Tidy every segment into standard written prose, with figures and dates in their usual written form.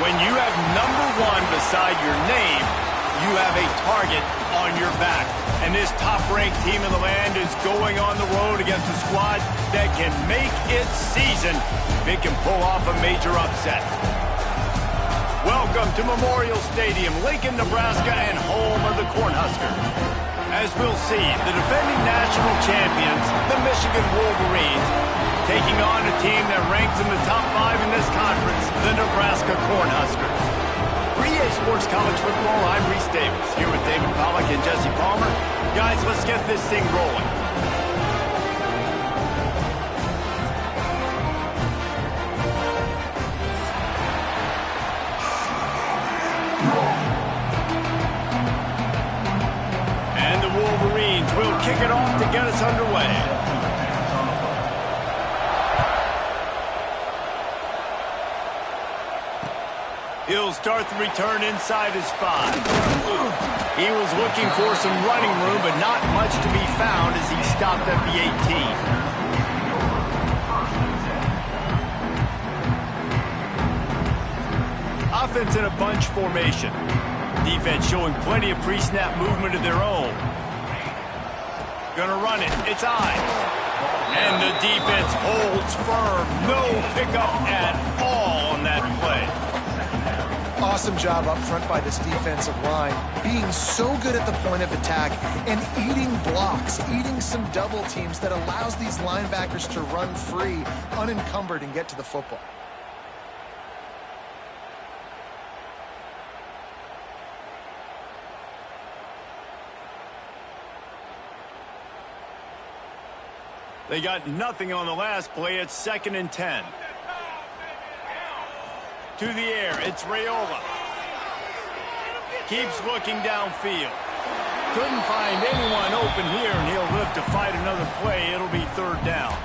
When you have number 1 beside your name, you have a target on your back. And this top-ranked team in the land is going on the road against a squad that can make its season if it can pull off a major upset. Welcome to Memorial Stadium, Lincoln, Nebraska, and home of the Cornhuskers. As we'll see, the defending national champions, the Michigan Wolverines, taking on a team that ranks in the top 5 in this conference, the Nebraska Cornhuskers. For EA Sports College Football, I'm Reese Davis, here with David Pollack and Jesse Palmer. Guys, let's get this thing rolling. And the Wolverines will kick it off to get us underway. He'll start the return inside his 5. He was looking for some running room, but not much to be found as he stopped at the 18. Offense in a bunch formation. Defense showing plenty of pre-snap movement of their own. Gonna run it. It's I. And the defense holds firm. No pickup at all on that play. Awesome job up front by this defensive line, being so good at the point of attack and eating blocks, eating some double teams that allows these linebackers to run free, unencumbered, and get to the football. They got nothing on the last play. It's 2nd and 10. To the air, it's Raiola. Keeps looking downfield. Couldn't find anyone open here, and he'll live to fight another play. It'll be 3rd down.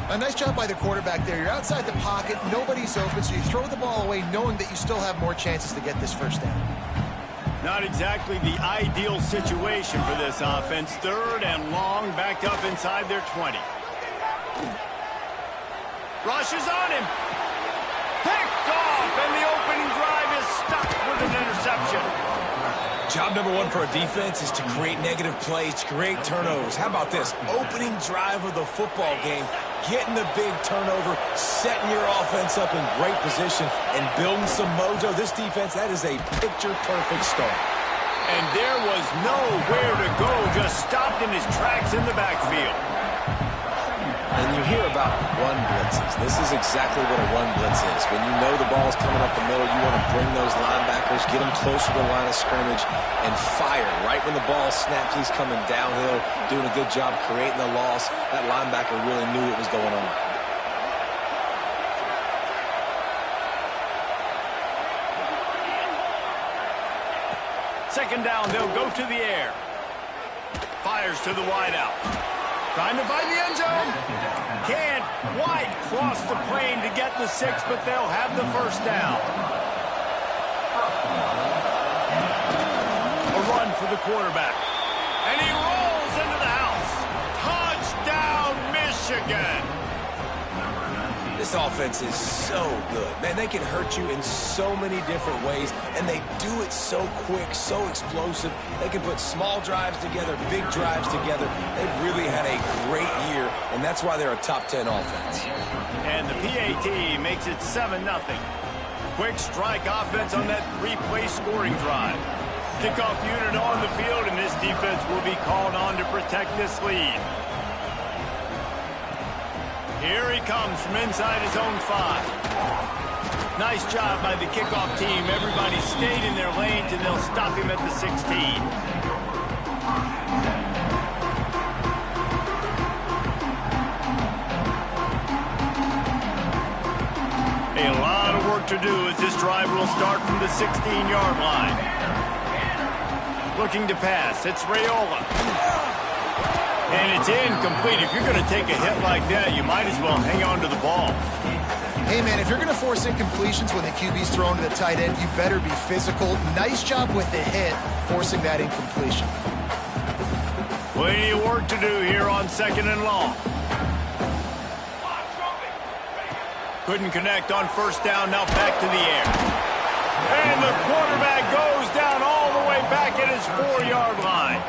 A nice job by the quarterback there. You're outside the pocket, nobody's open, so you throw the ball away knowing that you still have more chances to get this 1st down. Not exactly the ideal situation for this offense. 3rd and long, backed up inside their 20. Rushes on him. Picked off, and the opening drive is stuck with an interception. Job number 1 for a defense is to create negative plays, to create turnovers. How about this? Opening drive of the football game, getting the big turnover, setting your offense up in great position, and building some mojo. This defense, that is a picture-perfect start. And there was nowhere to go, just stopped in his tracks in the backfield. And you hear about run blitzes. This is exactly what a run blitz is. When you know the ball's coming up the middle, you want to bring those linebackers, get them closer to the line of scrimmage, and fire. Right when the ball snapped, he's coming downhill, doing a good job creating the loss. That linebacker really knew what was going on. Second down, they'll go to the air. Fires to the wideout. Trying to find the end zone. Can't quite cross the plane to get the 6, but they'll have the 1st down. A run for the quarterback. And he rolls into the house. Touchdown, This offense is so good. Man, they can hurt you in so many different ways, and they do it so quick, so explosive. They can put small drives together, big drives together. They've really had a great year, and that's why they're a top 10 offense. And the PAT makes it 7-0. Quick strike offense on that three-play scoring drive. Kickoff unit on the field, and this defense will be called on to protect this lead. Here he comes from inside his own 5. Nice job by the kickoff team. Everybody stayed in their lanes, and they'll stop him at the 16. A lot of work to do as this drive will start from the 16-yard line. Looking to pass. It's Raiola. And it's incomplete. If you're going to take a hit like that, you might as well hang on to the ball. Hey, man, if you're going to force incompletions when the QB's thrown to the tight end, you better be physical. Nice job with the hit, forcing that incompletion. Plenty of work to do here on 2nd and long. Couldn't connect on 1st down. Now back to the air. And the quarterback goes down all the way back at his 4-yard line.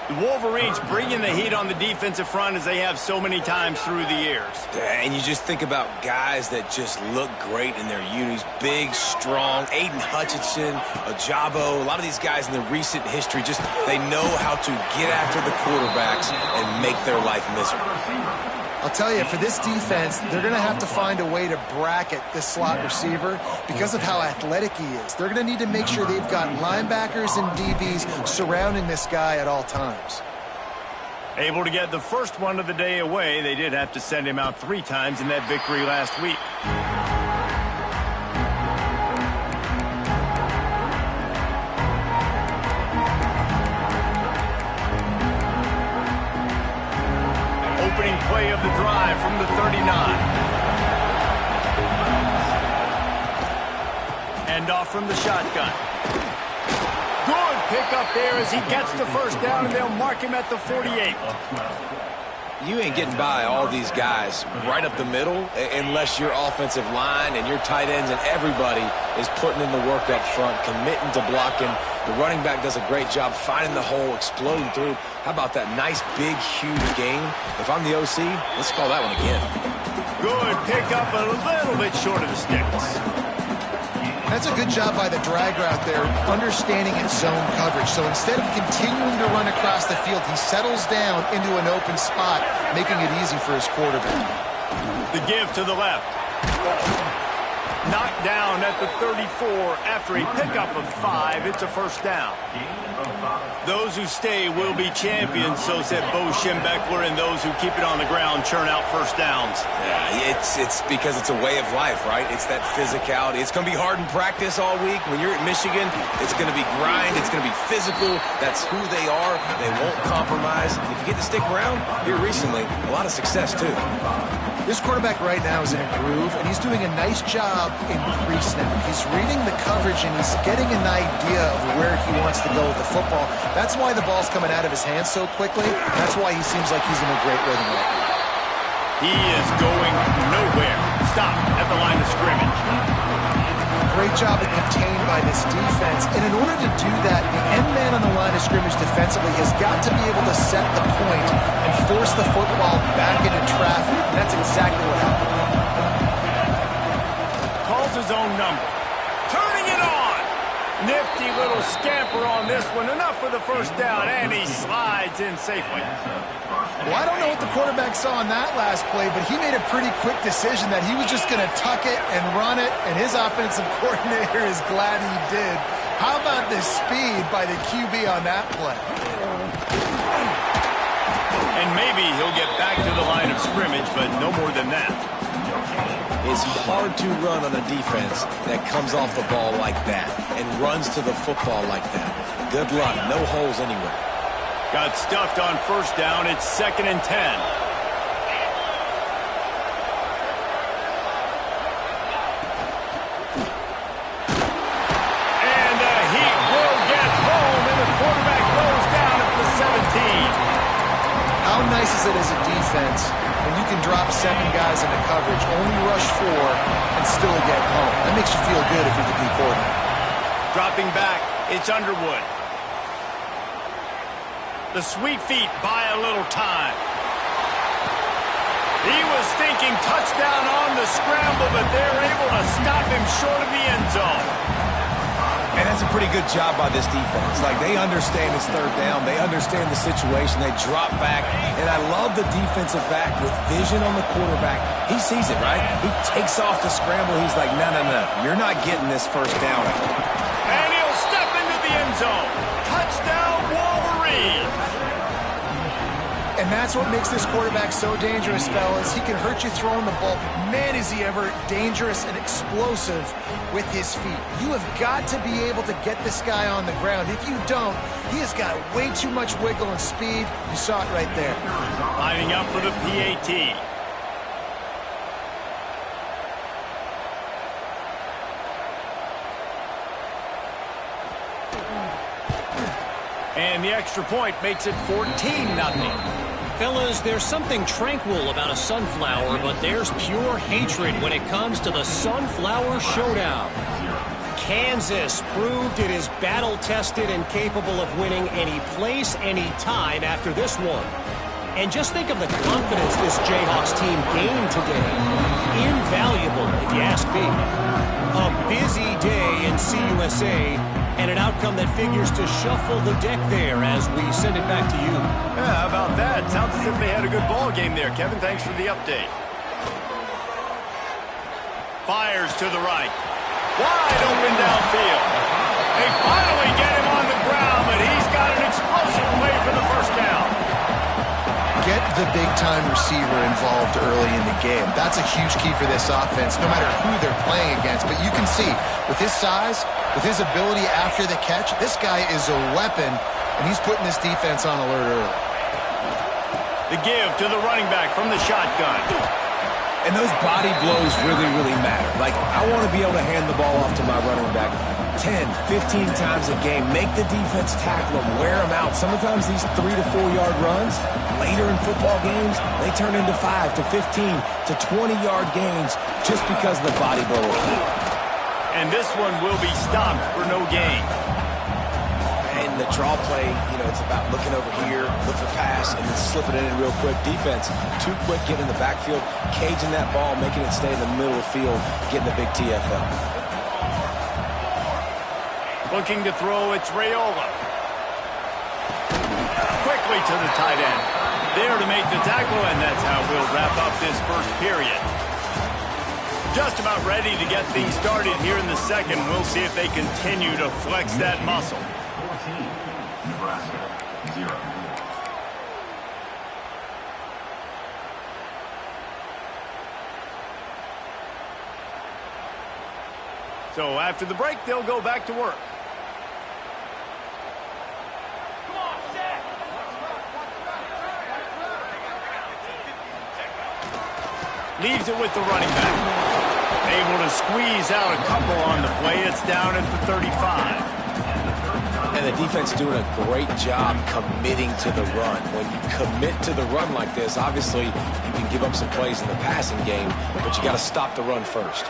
The Wolverines bringing the heat on the defensive front as they have so many times through the years. And you just think about guys that just look great in their unis. Big, strong, Aiden Hutchinson, Ajabo. A lot of these guys in the recent history, just they know how to get after the quarterbacks and make their life miserable. I'll tell you, for this defense, they're going to have to find a way to bracket this slot receiver because of how athletic he is. They're going to need to make sure they've got linebackers and DBs surrounding this guy at all times. Able to get the first one of the day away. They did have to send him out 3 times in that victory last week. Opening play of the drive from the 39. End off from the shotgun. Good pickup there as he gets the 1st down, and they'll mark him at the 48. You ain't getting by all these guys right up the middle unless your offensive line and your tight ends and everybody is putting in the work up front, committing to blocking. The running back does a great job finding the hole, exploding through. How about that nice, big, huge gain? If I'm the OC, let's call that one again. Good pickup, a little bit short of the sticks. That's a good job by the drag route there, understanding its zone coverage. So instead of continuing to run across the field, he settles down into an open spot, making it easy for his quarterback. The give to the left. Knocked down at the 34 after a pickup of 5. It's a 1st down. Those who stay will be champions, so said Bo Schembechler, and those who keep it on the ground churn out 1st downs. Yeah, it's because it's a way of life, right? It's that physicality. It's going to be hard in practice all week. When you're at Michigan, it's going to be grind. It's going to be physical. That's who they are. They won't compromise. And if you get to stick around, here recently, a lot of success, too. This quarterback right now is in a groove, and he's doing a nice job in pre-snap. He's reading the coverage, and he's getting an idea of where he wants to go with the football. That's why the ball's coming out of his hands so quickly. That's why he seems like he's in a great rhythm right now. He is going nowhere. Stop at the line of scrimmage. Great job of contained by this defense. And in order to do that, the end man on the line of scrimmage defensively has got to be able to set the point and force the football back into traffic. And that's exactly what happened. Calls his own number. Turning it on. Nifty little scamper on this one. Enough for the 1st down, and he slides in safely. Well, I don't know what the quarterback saw in that last play, but he made a pretty quick decision that he was just going to tuck it and run it, and his offensive coordinator is glad he did. How about the speed by the QB on that play? And maybe he'll get back to the line of scrimmage, but no more than that. It's hard to run on a defense that comes off the ball like that and runs to the football like that. Good luck. No holes anywhere. Got stuffed on 1st down. It's 2nd and 10. And the heat will get home, and the quarterback goes down at the 17. How nice is it as a defense when you can drop 7 guys into coverage, only rush 4, and still get home. That makes you feel good if you're the D coordinator. Dropping back, it's Underwood. The sweet feet buy a little time. He was thinking touchdown on the scramble, but they're able to stop him short of the end zone. And that's a pretty good job by this defense. Like, they understand it's third down. They understand the situation. They drop back. And I love the defensive back with vision on the quarterback. He sees it, right? He takes off the scramble. He's like, no, no, no. You're not getting this first down. And he'll step into the end zone. Touchdown, Wolverine. And that's what makes this quarterback so dangerous, fellas. He can hurt you throwing the ball. Man, is he ever dangerous and explosive with his feet. You have got to be able to get this guy on the ground. If you don't, he has got way too much wiggle and speed. You saw it right there. Lining up for the PAT. And the extra point makes it 14-0. Fellas, there's something tranquil about a sunflower, but there's pure hatred when it comes to the Sunflower Showdown. Kansas proved it is battle-tested and capable of winning any place, any time after this one. And just think of the confidence this Jayhawks team gained today. Invaluable, if you ask me. A busy day in CUSA, and an outcome that figures to shuffle the deck there as we send it back to you. Yeah, how about that? Sounds as if they had a good ball game there. Kevin, thanks for the update. Fires to the right. Wide open downfield. They finally get him on the ground, but he's got an explosive play for the first down. Get the big-time receiver involved early in the game. That's a huge key for this offense, no matter who they're playing against. But you can see, with his size, with his ability after the catch, this guy is a weapon, and he's putting this defense on alert early. The give to the running back from the shotgun. And those body blows really, really matter. Like, I want to be able to hand the ball off to my running back 10, 15 times a game. Make the defense tackle them, wear them out. Sometimes these 3 to 4 yard runs, later in football games, they turn into 5 to 15 to 20 yard gains just because of the body blow. And this one will be stopped for no gain. And the draw play, you know, it's about looking over here, look for pass, and then slipping it in real quick. Defense, too quick, getting in the backfield, caging that ball, making it stay in the middle of the field, getting the big TFL. Looking to throw, it's Raiola. Quickly to the tight end. There to make the tackle, and that's how we'll wrap up this first period. Just about ready to get things started here in the second. We'll see if they continue to flex that muscle. 14, Nebraska, 0. So after the break, they'll go back to work. Leaves it with the running back. Able to squeeze out a couple on the play. It's down at the 35. And the defense doing a great job committing to the run. When you commit to the run like this, obviously you can give up some plays in the passing game, but you got to stop the run first.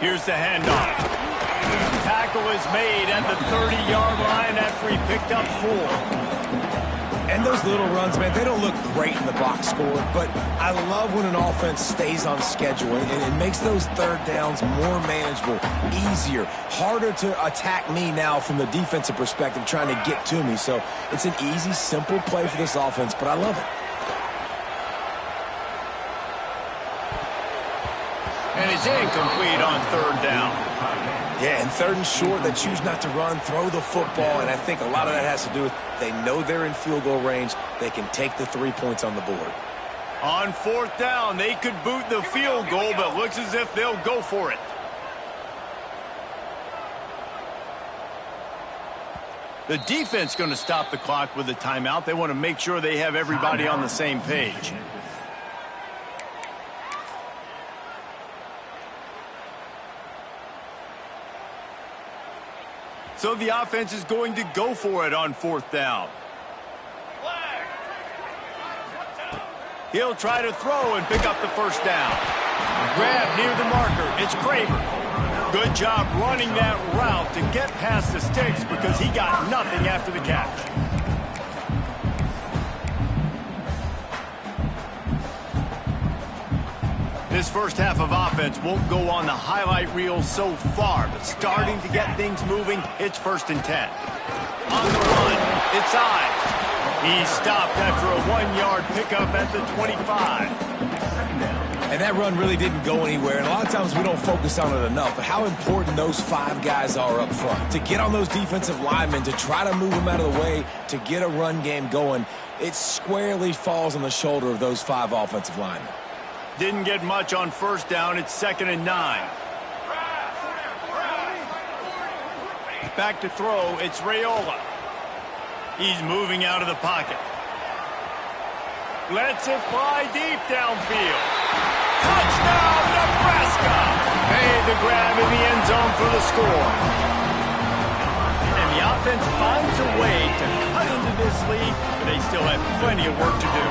Here's the handoff. Tackle is made at the 30-yard line after he picked up 4. And those little runs, man, they don't look great in the box score, but I love when an offense stays on schedule, and it makes those third downs more manageable, easier, harder to attack me now from the defensive perspective trying to get to me. So it's an easy, simple play for this offense, but I love it. And it's incomplete on third down. Yeah, and third and short, they choose not to run, throw the football, and I think a lot of that has to do with they know they're in field goal range. They can take the 3 points on the board. On fourth down, they could boot the field goal, but looks as if they'll go for it. The defense going to stop the clock with a timeout. They want to make sure they have everybody on the same page. So the offense is going to go for it on fourth down. He'll try to throw and pick up the first down. Grab near the marker. It's Craver. Good job running that route to get past the sticks because he got nothing after the catch. This first half of offense won't go on the highlight reel so far, but starting to get things moving, it's 1st and 10. On the run, it's Ives. He stopped after a 1-yard pickup at the 25. And that run really didn't go anywhere, and a lot of times we don't focus on it enough, but how important those 5 guys are up front. To get on those defensive linemen, to try to move them out of the way, to get a run game going, it squarely falls on the shoulder of those 5 offensive linemen. Didn't get much on 1st down. It's 2nd and 9. Back to throw. It's Raiola. He's moving out of the pocket. Lets it fly deep downfield. Touchdown, Nebraska! Made the grab in the end zone for the score. And the offense finds a way to cut into this lead, but they still have plenty of work to do.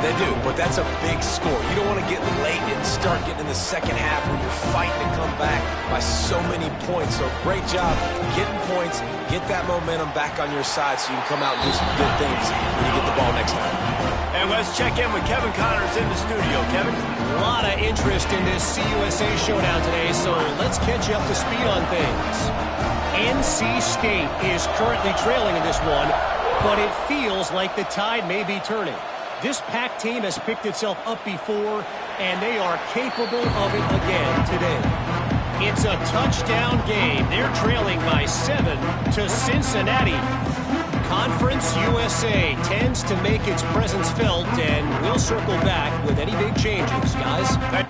They do, but that's a big score. You don't want to get late and start getting in the second half where you're fighting to come back by so many points. So great job getting points, get that momentum back on your side so you can come out and do some good things when you get the ball next time. And let's check in with Kevin Connors in the studio. Kevin? A lot of interest in this CUSA showdown today, so let's catch you up to speed on things. NC State is currently trailing in this one, but it feels like the tide may be turning. This Pac team has picked itself up before, and they are capable of it again today. It's a touchdown game. They're trailing by 7 to Cincinnati. Conference USA tends to make its presence felt, and we'll circle back with any big changes, guys.